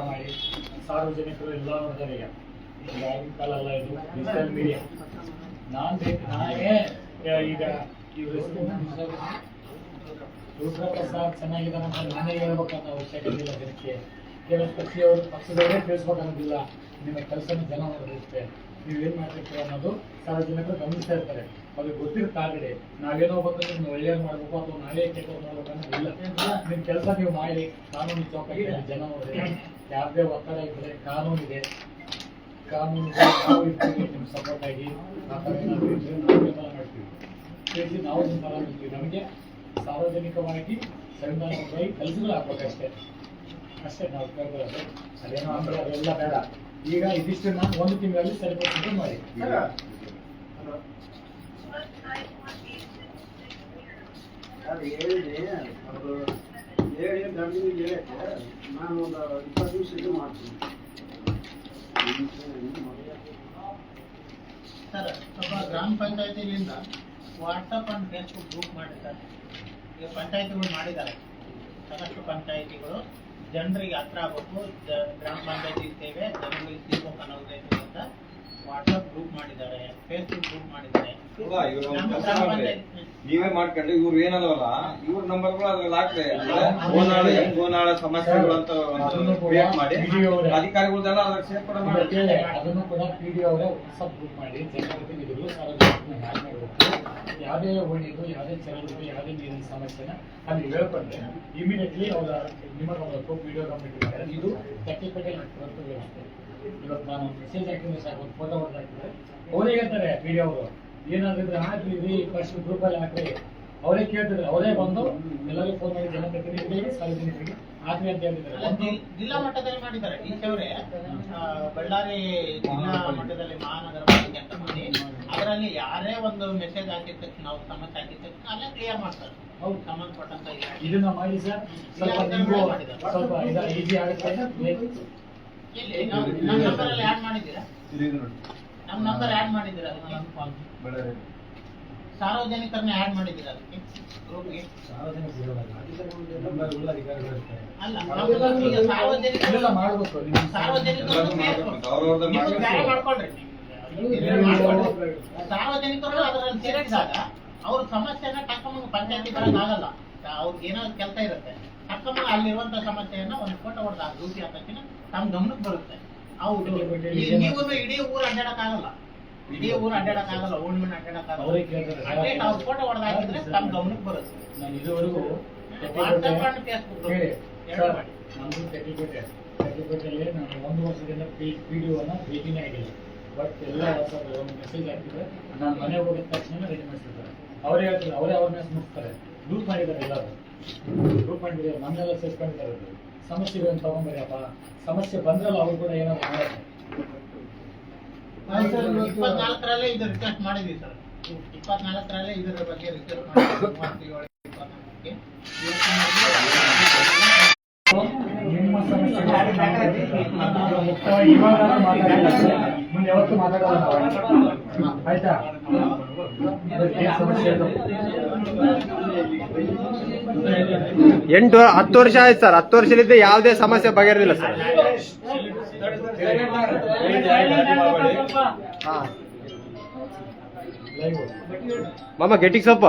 ಮಾಡಿ ಸಾರ್ವಜನಿಕರು ಎಲ್ಲ ನೋಡ್ತಾರೆ. ಈಗ ಆಗಿನ ಕಾಲ ಅಲ್ಲ, ಇದು ಡಿಜಿಟಲ್ ಮೀಡಿಯಾ. ನಾನೇ ಈಗ ಇವರು ರುದ್ರಪ್ರಸಾದ್ ಚೆನ್ನಾಗಿದ್ದಾನೆ ಅಂತ ನಾನೇ ಹೇಳ್ಬೇಕನ್ನೋ ಅವಶ್ಯಕತೆ ಇಲ್ಲ ಜನಕ್ಕೆ. ಕೆಲವು ಪಕ್ಷದವರೇ ತಿಳಿಸ್ಬೇಕನ್ನೋದಿಲ್ಲ. ನಿಮ್ಮ ಕೆಲಸನ ಜನ ನೋಡಿರುತ್ತೆ, ನೀವೇನ್ ಮಾಡ್ತಿರ್ತೀರ ಅನ್ನೋದು ಸಾರ್ವಜನಿಕರು ಗಮನಿಸ್ತಾ ಇರ್ತಾರೆ. ಅವ್ರಿಗೆ ಗೊತ್ತಿರುತ್ತೆ ಆಲ್ರೆಡಿ. ನಾವೇನೋ ಬಂದ್ರೆ ನಿಮ್ಗೆ ಒಳ್ಳೆಯದು ಮಾಡ್ಬೇಕು ಅಥವಾ ನಾವೇ ಕೆಟ್ಟದ್ದು ಮಾಡ್ಬೇಕು ಅನ್ನೋದಿಲ್ಲ. ನಿಮ್ ಕೆಲಸ ನೀವು ಮಾಡಿ ಕಾನೂನು ಚೌಕಟ್ಟಿನಲ್ಲಿ ಜನ ನೋಡಿದ್ರೆ ಯಾವುದೇ ಒತ್ತಡ ಇದ್ರೆ ಕಾನೂನಿದೆ. ಕಾನೂನು ನಾವು ಇರ್ತೀವಿ ನಿಮ್ಗೆ ಸಪೋರ್ಟ್ ಆಗಿ. ಆ ಥರ ಏನಾದರೂ ಇದ್ರೆ ನಾವು ಬೆಂಬಲ ಮಾಡ್ತೀವಿ. ಸೇರಿಸಿ ನಾವು ನಿಮ್ಮ ಪರ ನಿಲ್ತೀವಿ. ನಮಗೆ ಸಾರ್ವಜನಿಕವಾಗಿ ಸಂವಿಧಾನವಾಗಿ ಕೆಲಸಗಳು ಹಾಕ್ಬೇಕಷ್ಟೇ. ಅಷ್ಟೇ ನಾವು ಕೇಳ್ಕೊಳ್ಳೋದು. ಅದೇನೋ ಅಂದ್ರೆ ಅದೆಲ್ಲ ಬೇಡ. ಈಗ ಇದಿಷ್ಟು ನಾನು 1 ತಿಂಗಳಲ್ಲಿ ಸರಿಪಡಿಸಿದ್ದು ಮಾಡಿ. ನಾನು ಒಂದು 20 ದಿವಸ ಇದು ಮಾಡ್ತೀನಿ ಸರ್. ಸ್ವಲ್ಪ ಗ್ರಾಮ ಪಂಚಾಯತಿಯಿಂದ ವಾಟ್ಸಪ್ ಅಂಡ್ ಫೇಸ್ಬುಕ್ ಗ್ರೂಪ್ ಮಾಡಿದ್ದಾರೆ. ಈಗ ಪಂಚಾಯತಿಗಳು ಮಾಡಿದ್ದಾರೆ, ಸಾಕಷ್ಟು ಪಂಚಾಯತಿಗಳು ಜನರಿಗೆ ಹತ್ರ ಆಗಬೇಕು, ಗ್ರಾಮ ಪಂಚಾಯತಿ ಸೇವೆ ಜನಗಳಿಗೆ ಸಿಗಬೇಕು ಅನ್ನೋ ಉದ್ದೇಶದಿಂದ ವಾಟ್ಸಪ್ ಗ್ರೂಪ್ ಮಾಡಿದ್ದಾರೆ, ಫೇಸ್ಬುಕ್ ಗ್ರೂಪ್ ಮಾಡಿದ್ದಾರೆ. ನೀವೇ ಮಾಡ್ಕೊಂಡ್ರೆ ಇವ್ರು ಏನಲ್ವಲ್ಲ, ಇವ್ರ ನಂಬರ್ಗಳು ಅದ್ರಲ್ಲಿ ಹಾಕ್ತಾರೆ. ಗೋನಾಳ ಸಮಸ್ಯೆಗಳು ಅಂತ ಕ್ರಿಯೇಟ್ ಮಾಡಿ ಅಧಿಕಾರಿಗಳನ್ನೆಲ್ಲ ಅದ್ರಲ್ಲಿ ಸೇರ್ಪಡೆ ಮಾಡಿ ಅದನ್ನು ಕೂಡ PDO ಅವರೇ ವಾಟ್ಸಪ್ ಗ್ರೂಪ್ ಮಾಡಿ ಜನಪ್ರತಿನಿಧಿಗಳು ಸಾರ್ವಜನಿಕರನ್ನ ಹ್ಯಾಕ್ ಮಾಡಬೇಕು. ಯಾವುದೇ ಒಳ್ಳೆಯದು, ಯಾವುದೇ ಚರಂಡಿ, ಯಾವುದೇ ನೀರಿನ ಸಮಸ್ಯೆನ ಅಲ್ಲಿ ಹೇಳ್ಕೊಂಡ್ರೆ ಇಮಿಡಿಯೇಟ್ಲಿ ಅವರ ನಿಮ್ಮ ಗಮನಕ್ಕೂ PDO ಗಮನಕ್ಕೆ ಇದ್ದಾರೆ. ಇದು ತಕ್ಕಿಪಟ್ಟೆ ವ್ಯವಸ್ಥೆ. ಇವತ್ತು ನಾನು ಮೆಸೇಜ್ ಹಾಕಿದ್ರೆ ಸಾಕು, ಒಂದು ಫೋಟೋ ಹೊಡೆದು ಹಾಕಿದ್ರೆ ಅವರೇ ಹೇಳ್ತಾರೆ PDO ಅವರು ಏನಾದ್ರು ಹಾಕ್ರಿ ಫಸ್ಟ್ ಗ್ರೂಪ್ ಅಲ್ಲಿ ಹಾಕ್ರಿ. ಅವರೇ ಕೇಳ್ತಿದ್ರು, ಅವರೇ ಬಂದು ಎಲ್ಲರಿಗೂ ಫೋನ್ ಮಾಡಿ ಜನಪ್ರತಿನಿಧಿಗಳಿಗೆ ಸಾರ್ವಜನಿಕರಿಗೆ ಹಾಕ್ರಿ ಅಂತ ಹೇಳ್ತಿದ್ದಾರೆ. ಜಿಲ್ಲಾ ಮಟ್ಟದಲ್ಲಿ ಮಾಡಿದ್ದಾರೆ ಟೀಚರೇ. ಬಳ್ಳಾರಿ ಜಿಲ್ಲಾ ಮಟ್ಟದಲ್ಲಿ ಮಹಾನಗರ ಪಾಲಿಕೆ ಅಂತ ಮಾಡಿ ಅದರಲ್ಲಿ ಯಾರೇ ಒಂದು ಮೆಸೇಜ್ ಹಾಕಿದ ತಕ್ಷಣ ಅವ್ರು ಸಮಸ್ಯೆ ಹಾಕಿದ ತಕ್ಷಣ ಅಲ್ಲೇ ಕ್ಲಿಯರ್ ಮಾಡ್ತಾರೆ. ಹೌದು, ಸಂಬಂಧಪಟ್ಟಂತ ಇದನ್ನ ಮಾಡಿ ಸರ್. ಸ್ವಲ್ಪ ಈಸಿ ಆಗುತ್ತೆ. ನಮ್ಮ ನಂಬರ್ ಅಲ್ಲಿ ಆಡ್ ಮಾಡಿದ್ದೀರಾ? ನಮ್ಮ ನಂಬರ್ ಆಡ್ ಮಾಡಿದ್ದೀರಾ? ಸಾರ್ವಜನಿಕರನ್ನ ಆಡ್ ಮಾಡಿದ್ದೀರಾ ಅದಕ್ಕೆ ಗ್ರೂಪ್ಗೆ? ಅಲ್ಲ, ಸಾರ್ವಜನಿಕರು ಮಾಡ್ಕೊಳ್ರಿ. ಸಾರ್ವಜನಿಕರು ಅದರಲ್ಲಿ ಸೇರಿಸಿದಾಗ ಅವ್ರ ಸಮಸ್ಯೆನ ಟಕ್ಕಮ್ಮ ಪಂಚಾಯತಿ ಬರೋಕ್ಕಾಗಲ್ಲ. ಅವ್ರಿಗೆ ಏನಾದ್ರು ಕೆಲಸ ಇರುತ್ತೆ, ಟಕ್ಕಮ್ಮ ಅಲ್ಲಿರುವಂತ ಸಮಸ್ಯೆಯನ್ನ ಒಂದು ಫೋಟೋ ಹೊಡೆದ ಡ್ಯೂಟಿ ಆದ ತಕ್ಷಣ ತಮ್ಮ ಗಮನಕ್ಕೆ ಬರುತ್ತೆ. ಹೌದು, ನೀವು ಇಡೀ ಊರು ಅಡ್ಡಾಡಕ್ಕಾಗಲ್ಲ, ಇಡೀ ಊರು ಅಡ್ಡಾಡಕ್ಕಾಗಲ್ಲ, ಓಣ್ಮನ್ ಅಡ್ಡಾಡಕ್ಕಾಗಲ್ಲ. ಅಟ್ಲೀಸ್ಟ್ ಅವ್ರ ಫೋಟೋ ಹೊಡೆದ ಹಾಕಿದ್ರೆ ತಮ್ಮ ಗಮನಕ್ಕೆ ಬರುತ್ತೆ. ನಾನು ಇದುವರೆಗೂ ವಾಟ್ಸಪ್ ಅಂಡ್ ಫೇಸ್ಬುಕ್ ನಮ್ದು ತೆಗಿಪೇಟೆಯಲ್ಲಿ ನಾನು 1 ವರ್ಷದಿಂದ PDOನ ಭೇಟಿನೇ ಆಗಿಲ್ಲ. ಬಟ್ ಎಲ್ಲ ವಾಟ್ಸಪ್ ಒಂದು ಮೆಸೇಜ್ ಹಾಕಿದ್ರೆ ನಾನು ಮನೆ ಹೋಗಿದ ತಕ್ಷಣ ರೆಡಿ ಮಾಡಿಸಿರ್ತಾರೆ. ಅವರೇ ಹೇಳ್ತಾರೆ, ಅವರೇ ಅವೇರ್ನೆಸ್ ಮುಗಿಸ್ತಾರೆ. ಗ್ರೂಪ್ ಮಾಡಿದ್ದಾರೆ, ಎಲ್ಲರೂ ಗ್ರೂಪ್ ಮಾಡಿದ್ದಾರೆ. ನಮ್ಮೆಲ್ಲ ಸೇರ್ಕೊಂಡಿದ್ದಾರೆ. ಸಮಸ್ಯೆಗಳನ್ನು ತಗೊಂಡ್ಬರಿಯಪ್ಪ, ಸಮಸ್ಯೆ ಬಂದ್ರಲ್ಲ ಅವ್ರು ಕೂಡ ಏನಾದ್ರು ಮಾಡುತ್ತೆ. 24ರಲ್ಲೇ ಇದು ರಿಕ್ವೆಸ್ಟ್ ಮಾಡಿದ್ವಿ ಸರ್. 24ರಲ್ಲೇ ಇದರ ಬಗ್ಗೆ ರಿಕ್ವೆಸ್ಟ್ ಮಾಡಿದ್ವಿ. ನಿಮ್ಮ ಸಮಸ್ಯೆ ಮುಖ್ಯವಾಗಿ ಇವಾಗ ಮಾತಾಡಿಲ್ಲ, ಮುಂದೆ ಯಾವತ್ತು ಮಾತಾಡೋಲ್ಲ ಆಯ್ತಾ? ಸಮಸ್ಯೆ 8-10 ವರ್ಷ ಆಯ್ತು ಸರ್. 10 ವರ್ಷದಿಂದ ಯಾವುದೇ ಸಮಸ್ಯೆ ಬಗೆಹರಿದಿಲ್ಲ ಸರ್. ಮಾಮ ಗೆಟಿಗೆ ಸೊಪ್ಪ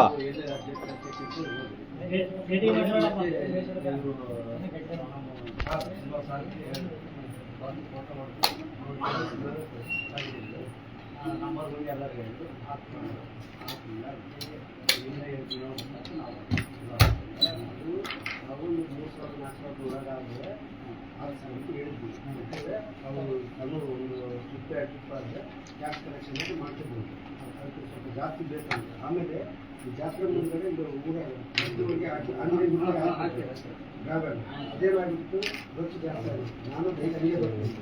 ಟ್ಯಾಕ್ಸ್ ಕಲೆಕ್ಷನ್ ಮಾಡ್ತಿರ್ಬೋದು. ಸ್ವಲ್ಪ ಜಾಸ್ತಿ ಬೇಕಂತ. ಆಮೇಲೆ ಈ ಜಾತ್ರೆ ಮುಂದೆ ಊರ ಅದೇ ಮಾಡಿಬಿಟ್ಟು ಖರ್ಚು ಜಾಸ್ತಿ ಆಗುತ್ತೆ. ನಾನು ಹಂಗೆ ಬರ್ತೀನಿ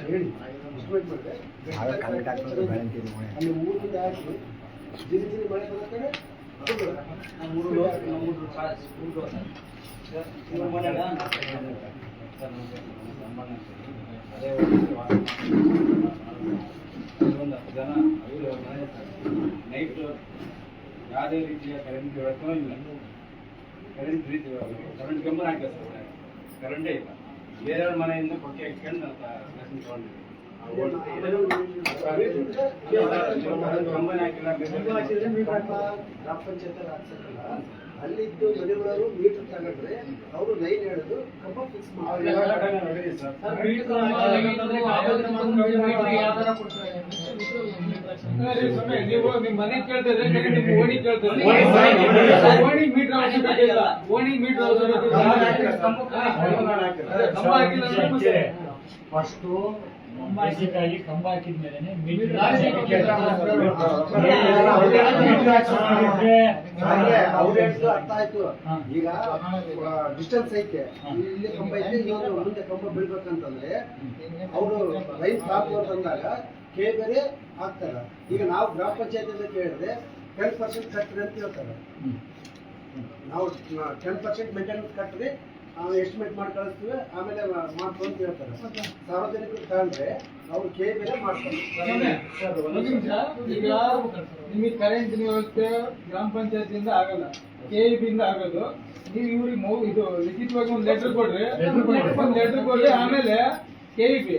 ಹೇಳಿ ಎಸ್ಟಿಮೇಟ್ ಮಾಡಿದೆ. ಅಲ್ಲಿ ಊರಿಂದ ಹಾಕಿ ಜಿರಿ ಮಳೆ ಬರೋ ಕಡೆ ನೈಟ್ ಯಾವುದೇ ರೀತಿಯ ಕರೆಂಟ್ ವ್ಯವಸ್ಥೆ ಇಲ್ಲ. ಕರೆಂಟ್ ಕಂಬ ಹಾಕಿಲ್ಲ ಸರ್, ಕರೆಂಟೇ ಇಲ್ಲ. ಬೇರೆಯವ್ರ ಮನೆಯಿಂದ ಕೊಕ್ಕೆ ಹಾಕ್ಕೊಂಡು ಕನೆಕ್ಷನ್ ತಗೊಂಡಿದ್ದೀವಿ. ಕಂಬನೇ ಹಾಕಿಲ್ಲ. ಗ್ರಾಮ ಪಂಚಾಯತ್ ಹಾಕ್ಸಕ್ಕಲ್ಲ, ಅಲ್ಲಿದ್ದು ಮನೆಗಳವರು ಮೀಟರ್ ತಗೊಂಡ್ರೆ ಅವರು ಲೈನ್ ಹೇಳಿದ್ರು ಕಂಬ ಫಿಕ್ಸ್ ಮಾಡಿ. ನೀವು ನಿಮ್ ಮನೆ ಕೇಳ್ತಿದ್ರೆ ನಿಮ್ ಓಣಿ ಕೇಳ್ತಾರೆ. ಓಣಿ ಮೀಟರ್ ಅವಶ್ಯಕತೆ ಇಲ್ಲ. ಓಣಿ ಮೀಟರ್ ಅವಶ್ಯಕತೆ ಕಂಬ ಹಾಕಿಲ್ಲ ಅಂದ್ರೆ ಫಸ್ಟು ಬೇಸಿಕ್ಕಾಗಿ ಕಂಬ ಹಾಕಿದ್ಮೇಲೆ ಅವ್ರು ಹೇಳಿದ್ದು ಅರ್ಥ ಆಯ್ತು. ಈಗ ಡಿಸ್ಟೆನ್ಸ್ ಐತೆ, ಇಲ್ಲಿ ಕಂಬ ಐತೆ, ಇನ್ನೊಂದು ಮುಂದೆ ಕಂಬ ಬೀಳ್ಬೇಕಂತಂದ್ರೆ ಅವರು ಲೈನ್ ಪ್ರಾಬ್ಲಮ್ ಬಂದಾಗ ಬೇರೆ ಆಗ್ತಾರ. ಈಗ ನಾವು ಗ್ರಾಮ ಪಂಚಾಯತಿಂದ ಕೇಳಿದ್ರೆ 10% ಕಟ್ಟ್ರಿ ಅಂತ ಹೇಳ್ತಾರೆ. ನಾವು 10% ಮೇಂಟೆನೆನ್ಸ್ ಕಟ್ಟ್ರಿ ಎಸ್ಟಿಮೇಟ್ ಮಾಡಿ ಕಳಿಸ್ತೀವಿ, ಆಮೇಲೆ ಮಾಡ್ತು ಅಂತ ಹೇಳ್ತಾರೆ. ಸಾರ್ವಜನಿಕರು ತಗೊಂಡ್ರೆ ಅವ್ರು ಬೇರೆ ಮಾಡ್ತಾರೆ. ಈಗ ನಿಮಗೆ ಕರೆಂಟ್ ವ್ಯವಸ್ಥೆ ಗ್ರಾಮ ಪಂಚಾಯತಿಯಿಂದ ಆಗಲ್ಲ, ಕೆಇಬಿಯಿಂದ ಆಗೋದು. ನೀವು ಇವ್ರಿಗೆ ಇದು ಲಿಖಿತವಾಗಿ ಒಂದು ಲೆಟರ್ ಕೊಡ್ರಿ, ಆಮೇಲೆ ಕೆಇಬಿ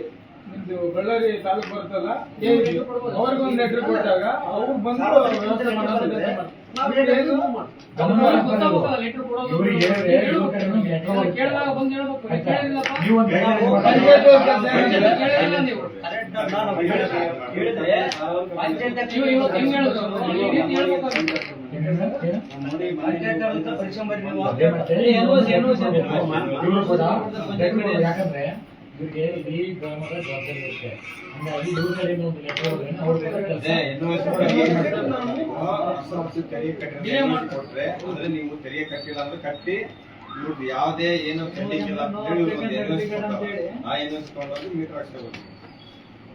ನಿಮ್ದು ಬಳ್ಳಾರಿ ತಾಲೂಕು ಬರುತ್ತಲ್ಲ, ಕೆಇಬಿ ಅವ್ರಿಗೆ ಒಂದು ಲೆಟರ್ ಕೊಟ್ಟಾಗ ಅವ್ರು ಬಂದು ವ್ಯವಸ್ಥೆ ಮಾಡೋದು. ಯಾಕಂದ್ರೆ ಇವ್ರಿಗೆ ಇಡೀ ಗ್ರಾಮದ ಜವಾಬ್ದಾರಿ ಇರುತ್ತೆ. ಹಂಗಾಗಿ ಇವ್ರ ಕಡೆಯಿಂದ ಒಂದು ಲೆಟರ್ ಕೊಟ್ರೆ ಅಂದ್ರೆ ನೀವು ತೆರಿಗೆ ಕಟ್ಟಿಲ್ಲ ಅಂದ್ರೆ ಕಟ್ಟಿ ಇವ್ರದ್ದು ಯಾವುದೇ ಏನು ಪೆಂಡಿಂಗ್ ಇಲ್ಲ ಅಂತ ಹೇಳಿ ಆ ಎನ್ಎಸ್ ಕೊಂಡೋಗಿ ಮೀಟರ್ ಹಾಕ್ಸ್ಕೋಬೇಕು.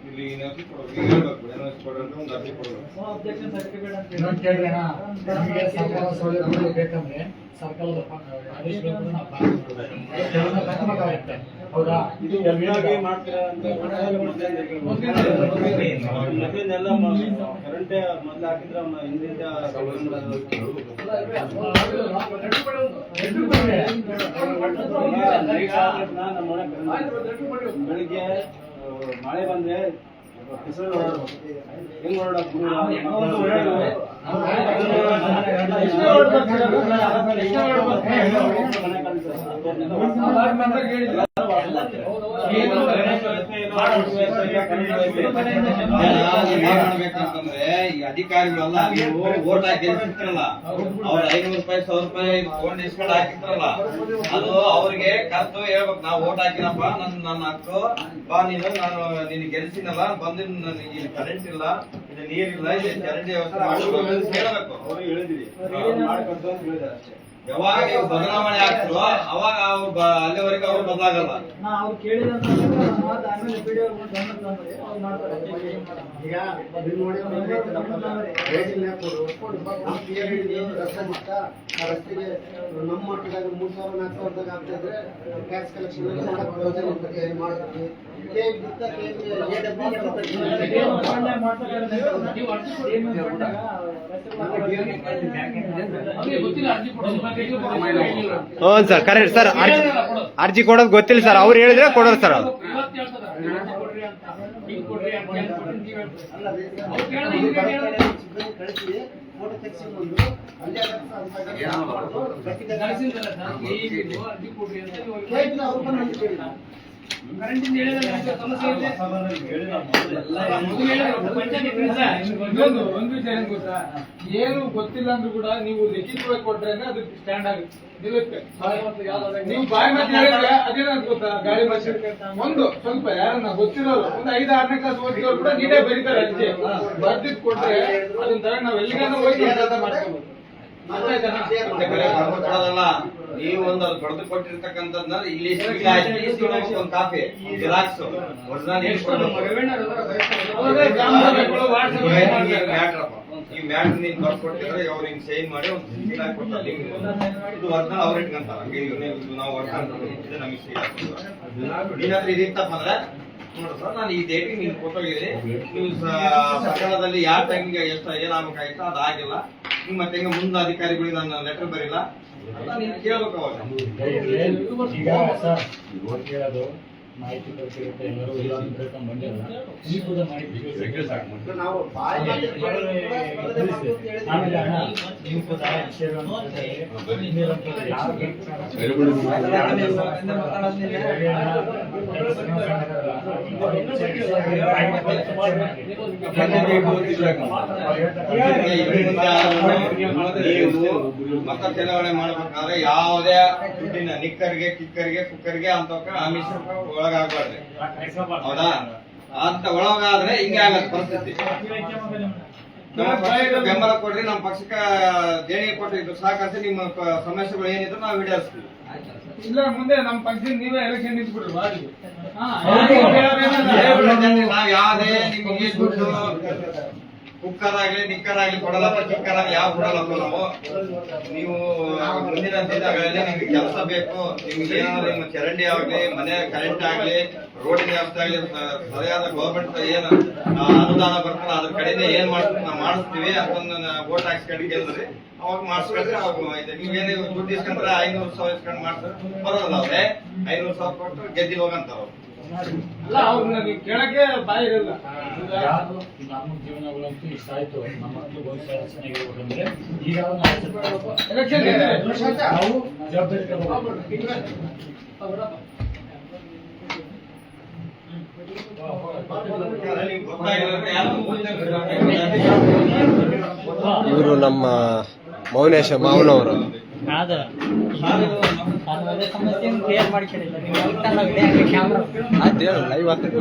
ಇಲ್ಲಿ ಎನ್ಎಸ್ ಕೊಡಬೇಕು, ಹೇಳ್ಬೇಕು ಎನ್ಎಸ್ ಕೊಡೋದು ಒಂದು ಅರ್ಜಿ ಕೊಡಬೇಕು. ಇನ್ನೊಂದು ಕೇಳಿದ್ರೆ ನಮಗೆ ಸರ್ಕಾರ ಸೌಲಭ್ಯಗಳು ಬೇಕಂದ್ರೆ ಸರ್ಕಾರದ ಆದೇಶಗಳನ್ನು ನಾವು ತಗೋಬೇಕಾಗುತ್ತೆ. ಹೌದಾ? ಇದು ಒಬ್ಬರಾಗಿ ಮಾಡ್ತೀರಾ ಅಂತ ಮೊದಲಿನೆಲ್ಲ ಕರೆಂಟೇ ಮೊದಲು ಹಾಕಿದ್ರೆ ಹಿಂದಿಂದ ಬೆಳಿಗ್ಗೆ ಮಳೆ ಬಂದ್ರೆ ಹೆಸರು ಹೆಂಗ್ ಹೊರಡೋದು ಮಾಡ್ಬೇಕಂತಂದ್ರೆ ಈ ಅಧಿಕಾರಿಗಳೆಲ್ಲ ನೀವು ಓಟ್ ಹಾಕಿ ಗೆಲ್ಸಿರ್ತಾರಲ್ಲ, ಅವ್ರ 500 ರೂಪಾಯಿ 1000 ರೂಪಾಯಿ ತಗೊಂಡು ಇಸ್ಕೊಂಡು ಹಾಕಿರ್ತಾರಲ್ಲ, ಅದು ಅವ್ರಿಗೆ ಕರೆದು ಹೇಳ್ಬೇಕು, ನಾವು ಓಟ್ ಹಾಕಿನಪ್ಪ, ನನ್ನ ಹಕ್ಕು ಬಾ, ನಾನು ನಿನ್ ಗೆಲ್ಸಿನಲ್ಲ, ಬಂದು ನನಗೆ ಕರೆಂಟ್ ಇಲ್ಲ, ಇದು ನೀರಿಲ್ಲ, ಇದು ಚರಂಡಿ ವ್ಯವಸ್ಥೆ ಮಾಡ್ಬೇಕು ಹೇಳ್ಬೇಕು. ಅವ್ರಿಗೆ ಹೇಳಿದ್ವಿ, ಮಾಡ್ಕೊಡ್ತು ಅಂತ ಹೇಳಿದಾರೆ ಅಷ್ಟೇ. ಯಾವಾಗ ನೀವು ಬದಲಾವಣೆ ಆಗ್ತಿರೋ ಅವಾಗ ಅವ್ರು ಅಲ್ಲಿವರೆಗೆ ಅವ್ರು ಬದಲಾಗಲ್ಲ. ಈಗ ರಸ್ತೆಗೆ ನಮ್ಮ ಮಟ್ಟದಾಗ 3000-4000ದಾಗ ಆಗ್ತಿದ್ರೆ ಟ್ಯಾಕ್ಸ್ ಕಲೆಕ್ಷನ್ ಮಾಡ್ತೀವಿ. ಹ್ಞೂ ಸರ್, ಕರೆಕ್ಟ್ ಸರ್. ಅರ್ಜಿ ಕೊಡೋದು ಗೊತ್ತಿಲ್ಲ ಸರ್, ಅವ್ರು ಹೇಳಿದ್ರೆ ಕೊಡೋರು ಸರ್. ಅವ್ರು ಕಳಿಸಿ ಫೋಟೋ ತೆಗೆಸಿ ಬಂದು ಅಲ್ಲಿ ಒಂದು ವಿಷಯ ಏನ್ ಗೊತ್ತಾ, ಏನು ಗೊತ್ತಿಲ್ಲ ಅಂದ್ರೂ ಕೂಡ ನೀವು ಲಿಖಿತವಾಗಿ ಕೊಟ್ರೆ ಅದು ಸ್ಟ್ಯಾಂಡ್ ಆಗುತ್ತೆ, ನಿಲ್ಲುತ್ತೆ. ನೀವು ಬಾಯಿ ಮಾತು ಹೇಳಿದ್ರೆ ಅದೇನಾದ್ರು ಗೊತ್ತಾ, ಗಾಳಿ ಭಾಷೆ ಒಂದು ಸ್ವಲ್ಪ ಯಾರನ್ನ ಗೊತ್ತಿರೋರು ಒಂದು 5-6ನೇ ಕ್ಲಾಸ್ ಓದಿರೋರು ಕೂಡ ನೀಟೇ ಬರೀತಾರೆ. ಅರ್ಜಿ ಬರ್ದಿದ್ ಕೊಟ್ರೆ ಅದನ್ನ ತರ ನಾವ್ ಎಲ್ಲಿಗಾದ್ರೂ ಹೋಗಿ ಕೆಲಸ ಮಾಡ್ಕೋಬಹುದು. ನೀವು ಒಂದು ಬರೆದು ಕೊಟ್ಟಿರ್ತಕ್ಕಂಥದ್ನ ಇಲ್ಲಿ ಒಂದು ಕಾಪಿ ಜಿರಾಕ್ಸ್ ಒರಿಜಿನಲ್ ಈ ಮ್ಯಾಟ್ರ್ ನೀನ್ ಬರ್ದು ಕೊಟ್ಟಿದ್ರೆ ಅವ್ರು ಹಿಂಗ್ ಸೈನ್ ಮಾಡಿ ಒಂದು ಸೀಲ್ ಹಾಕೊಡ್ತಾರೆ. ಇದು ಒರಿಜಿನಲ್ ಅವ್ರು ಇಟ್ಕೊಂತಾರ. ಹಂಗೆ ಇದು ನಾವು ಒರಿಜಿನಲ್ ಇದು ನಮಗೆ ಸೀಲ್ ಹಾಕ್ತಾರೆ. ನೀನಾದ್ರೂ ಇದಿತ್ತಪ್ಪ ಅಂದ್ರೆ ನೋಡ್ರಿ ಸರ್, ನಾನು ಈ ಡೇಟಿಗೆ ನೀನು ಕೊಟ್ಟೋಗಿದ್ದೀನಿ, ನೀವು ಸಕಾಲದಲ್ಲಿ ಯಾವ ಟೈಮಿಗೆ ಎಷ್ಟು ಏನಾಗಬೇಕಾಗಿತ್ತು ಅದಾಗಿಲ್ಲ, ಹಿಂಗ್ ಮತ್ತೆ ಹೆಂಗ ಮುಂದೆ ಅಧಿಕಾರಿಗಳಿಗೆ ನಾನು ಲೆಟರ್ ಬರೀಲ್ಲ ಅಂತ ನೀನು ಕೇಳ್ಬೇಕು ಅವಾಗ. ಈಗ ಸರ್ ಕೇಳೋದು ಮಾಹಿತಿ ಕೊಡ್ತಿರುತ್ತೆ ಎಲ್ಲರೂ ಇಲ್ಲ ಅಂತ ಹೇಳ್ಕೊಂಡು ಬಂದಿಲ್ಲ ಈ ಕೂಡ ಮಾಹಿತಿ ನಾವು ಬಾಯಿ ಮಾತಿಗೆ ಸ್ಪರ್ಧೆ ಮಾಡ್ತೀವಿ ಅಂತ ಹೇಳಿದ್ವಿ. ಆಮೇಲೆ ಅಣ್ಣ ನೀವು ಕೂಡ ನೀವು ಮತ ಚಲಾವಣೆ ಮಾಡ್ಬೇಕಾದ್ರೆ ಯಾವುದೇ ದುಡ್ಡಿನ ನಿಕ್ಕರಿಗೆ ಕಿಕ್ಕರಿಗೆ ಕುಕ್ಕರಿಗೆ ಅಂತ ಆಮಿಷಕ್ಕೆ ಒಳಗಾಗಬಾರ್ದು. ಹೌದಾ? ಅಂತ ಒಳಗಾದ್ರೆ ಹಿಂಗೆ ಆಗತ್ತೆ ಪರಿಸ್ಥಿತಿ. ನಮ್ಮ ಪಕ್ಷಕ್ಕೆ ಬೆಂಬಲ ಕೊಡ್ರಿ, ನಮ್ಮ ಪಕ್ಷಕ್ಕೆ ದೇಣಿಗೆ ಕೊಟ್ಟಿದ್ದು ಸಾಕಂತ ನಿಮ್ಮ ಸಮಸ್ಯೆಗಳು ಏನಿದ್ರು ನಾವು ಈಡೇರಿಸ್ತೀವಿ. ಇಲ್ಲ ಮುಂದೆ ನಮ್ಮ ಪಕ್ಷದಿಂದ ನೀವೇ ಎಲೆಕ್ಷನ್ ನಿಂತ್ಬಿಡ್ರಿ ವಾರ್ಡ್ಗೆ. ನಾವ್ ಯಾವ್ದೇ ನಿಮಗೆ ದುಡ್ಡು ಕುಕ್ಕರ್ ಆಗ್ಲಿ ನಿಕ್ಕರ್ ಆಗ್ಲಿ ಕೊಡಲ್ಲಪ್ಪ, ಕಿಕ್ಕರ್ ಆಗ್ಲಿ ಯಾವ ಕೊಡಲ್ಲಪ್ಪ ನಾವು. ನೀವು ಮುಂದಿನ ದಿನಗಳಲ್ಲಿ ನಿಮ್ಗೆ ಕೆಲಸ ಬೇಕು, ನಿಮ್ಗೆ ಏನಾದ್ರು ನಿಮ್ಮ ಚರಂಡಿ ಆಗ್ಲಿ, ಮನೆ ಕರೆಂಟ್ ಆಗ್ಲಿ, ರೋಡಿನ ವ್ಯವಸ್ಥೆ ಆಗ್ಲಿ, ಸರಿಯಾದ ಗೌರ್ಮೆಂಟ್ ಏನು ಅನುದಾನ ಬರ್ತಲ್ಲ ಅದ್ರ ಕಡೆಯಿಂದ ಏನ್ ಮಾಡ್ತೀವಿ ನಾವು ಮಾಡಿಸ್ತೀವಿ ಅಂತಂದು ವೋಟ್ ಹಾಕ್ಸ್ಕೊಂಡು ಕೇಳಿದ್ರಿ ಅವಾಗ ಮಾಡಿಸ್ಕೊಂಡ್ರೆ ಅವಾಗ ನೀವೇನು ದುಡ್ಡು ಇಸ್ಕೊಂಡ್ರೆ 500,000 ಇಸ್ಕೊಂಡು ಮಾಡ್ತಾರೆ ಬರೋಲ್ಲ. ಅವ್ರೆ 500,000 ಕೊಟ್ಟು ಗೆದ್ದಿ ಹೋಗಂತಾರ ಅವ್ರು. ಅಲ್ಲ ಅವ್ರನ್ನ ನೀವು ಕೇಳಕ್ಕೆ ಬಾಯಿ ಇರಲ್ಲ. ಯಾರು ನಮ್ಮ ಜೀವನಗಳಂತೂ ಇಷ್ಟ ಆಯ್ತು, ನಮ್ಮ ಮಕ್ಕಳು ಭವಿಷ್ಯ ಚೆನ್ನಾಗಿರ್ಬೇಕಂದ್ರೆ ಈಗ ಎಲೆಕ್ಷನ್ ನಾವು ಜವಾಬ್ದಾರಿ ತಗೋಬೇಕು. ಇವರು ನಮ್ಮ ಮೌನೇಶ ಮಾವನವರು. ಕ್ಲಿಯರ್ ಮಾಡ್ಕೊಂಡಿಲ್ಲ ಅದೇನು ಲೈವ್ ಆಗ್ತದೆ.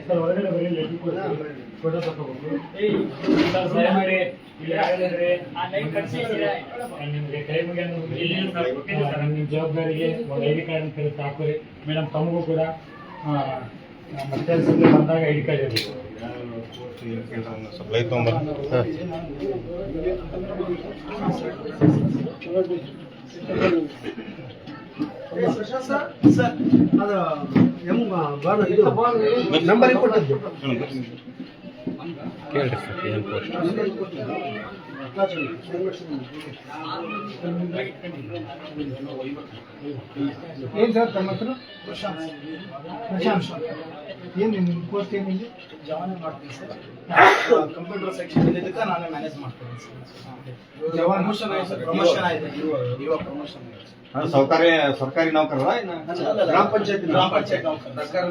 ಸರ್ ಹೊರಗಡೆ ಬರೀ ಲೆಟರ್ ಕೊಡ್ತೀವಿ, ಫೋಟೋ ತಗೋಬೇಕು. ದಯಮಾಡಿ ನಿಮ್ಗೆ ಕೈ ಮುಗಿಯ ನಿಮ್ಮ ಜವಾಬ್ದಾರಿಗೆ ಒಂದು ID ಕಾರ್ಡ್ ಅಂತ ಹೇಳಿ ಹಾಕೋರಿ. ಮೇಡಮ್ ತಮಗೂ ಕೂಡ ಮತ್ತೆ ಬಂದಾಗ ID ಕಾರ್ಡ್ ಇರಬೇಕು. ಸರ್ ಅದು ನಂಬರ್ ಕೊಟ್ಟಿದ್ದು ಕೇಳ್ರಿ ಸರ್ ಏನು ಪೋಸ್ಟ್. ಏನ್ ಸರ್ ತಮ್ಮ ಹೆಸರು? ಏನ್ ನಿಮ್ ಪೋಸ್ಟ್ ಏನಿದೆ? ಜವಾನ ಮಾಡ್ತೀನಿ ಸರ್. ಕಂಪ್ಯೂಟರ್ ಸೆಕ್ಷನ್ ಇದಕ್ಕೆ ನಾನೇ ಮ್ಯಾನೇಜ್ ಮಾಡ್ತೀನಿ ಸರ್. ಪ್ರಮೋಷನ್ ಆಯ್ತು ಇವಾಗ ಪ್ರಮೋಷನ್ ಆಯ್ತು. ಸರ್ಕಾರಿ ನೌಕರರ ಗ್ರಾಮ ಪಂಚಾಯತ್ ನೌಕರ ಸರ್ಕಾರ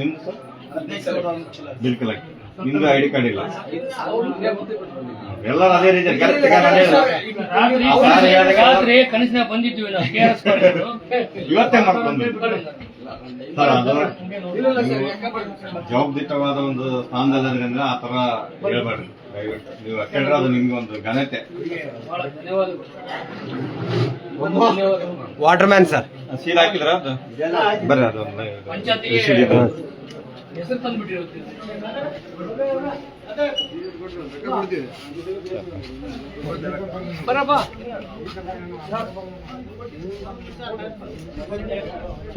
ನಿಮ್ದು ಸರ್ 15,000 ಚಲೋ. ಬಿಲ್ಕುಲ್ ಆಗಿ ನಿಮ್ದು ID ಕಾರ್ಡ್ ಇಲ್ಲ. ಎಲ್ಲರೂ ಅದೇ ರೀತಿ ರಾತ್ರಿ ಕನಸಿನ ಬಂದಿದ್ವಿ ನಾವು KRS ಇವತ್ತೇ ಮಾಡ್ಕೊಂಡು ಸರ್ ಅದು ಜವಾಬ್ದಾರಿತವಾದ ಒಂದು ಸ್ಥಾನದಲ್ಲಿರೋದ್ರಿಂದ ಆ ತರ ಹೇಳ್ಬಾರ್ದು ದಯವಿಟ್ಟು. ನೀವು ಯಾಕಂದ್ರೆ ಅದು ನಿಮ್ಗೆ ಒಂದು ಘನತೆ. Water man sir. ಸೀಲ್ ಹಾಕಿದ್ರ ಅದು ಬರ್ರಿ ಅದು ಹೆಸರು ತಂದ್ಬಿಟ್ಟಿರುತ್ತೆ.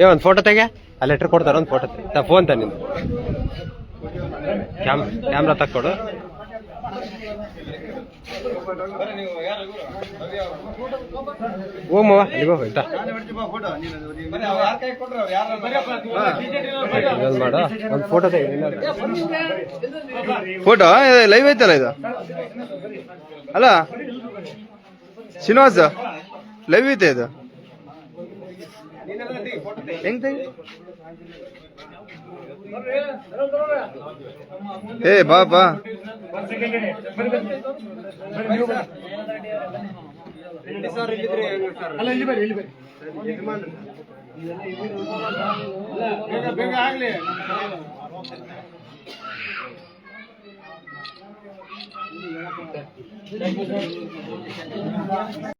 ಒಂದು ಫೋಟೋ ತೆಗೆ, ಆ ಲೆಟರ್ ಕೊಡ್ತಾರ, ಒಂದು ಫೋಟೋ ತೆಗೆ. ಫೋನ್ ತ ನಿಂದು ಕ್ಯಾಮ್ರಾ ತಕ್ಕೊಡು. ಓಮವ ಇಲ್ಲಿಗೆ ಹೋಗ ಮಾಡ ಒಂದು ಫೋಟೋ ತೆಗೆ. ಫೋಟೋ ಲೈವ್ ಐತಲ್ಲ ಇದು. ಅಲ್ಲ ಶ್ರೀನಿವಾಸ್ ಲೈವ್ ಐತೆ ಇದು. ಹೆಂಗ್ ತೆಗಿ ಏ ಬಾ ಬಾ. ಬೇಗ ಆಗ್ಲಿ.